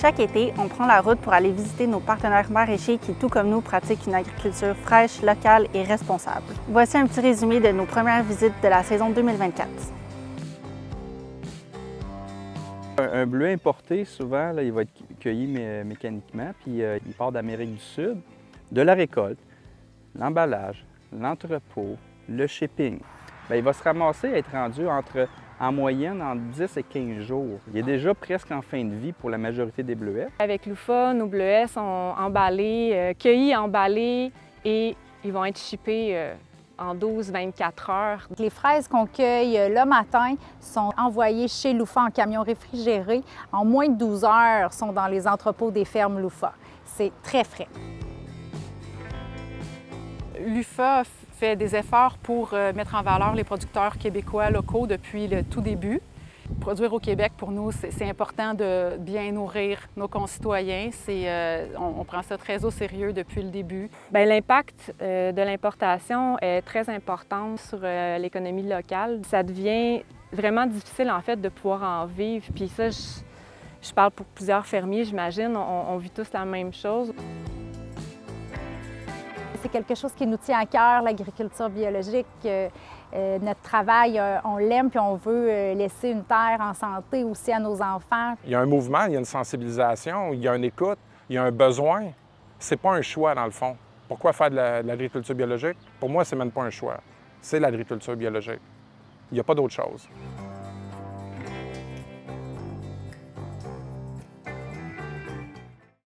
Chaque été, on prend la route pour aller visiter nos partenaires maraîchers qui, tout comme nous, pratiquent une agriculture fraîche, locale et responsable. Voici un petit résumé de nos premières visites de la saison 2024. Un bleuet importé, souvent, là, il va être cueilli mécaniquement, puis il part d'Amérique du Sud. De la récolte, l'emballage, l'entrepôt, le shipping, bien, il va se ramasser et être rendu en moyenne entre 10 et 15 jours. Il est déjà presque en fin de vie pour la majorité des bleuets. Avec Lufa, nos bleuets sont emballés, cueillis, emballés et ils vont être shippés en 12-24 heures. Les fraises qu'on cueille le matin sont envoyées chez Lufa en camion réfrigéré. En moins de 12 heures, sont dans les entrepôts des fermes Lufa. C'est très frais. L'UFA fait des efforts pour mettre en valeur les producteurs québécois locaux depuis le tout début. Produire au Québec, pour nous, c'est important de bien nourrir nos concitoyens. On prend ça très au sérieux depuis le début. Bien, l'impact de l'importation est très important sur l'économie locale. Ça devient vraiment difficile, en fait, de pouvoir en vivre. Puis ça, je parle pour plusieurs fermiers, j'imagine, on vit tous la même chose. C'est quelque chose qui nous tient à cœur, l'agriculture biologique. Notre travail, on l'aime puis on veut laisser une terre en santé aussi à nos enfants. Il y a un mouvement, il y a une sensibilisation, il y a une écoute, il y a un besoin. C'est pas un choix, dans le fond. Pourquoi faire de l'agriculture biologique? Pour moi, c'est même pas un choix. C'est l'agriculture biologique. Il n'y a pas d'autre chose.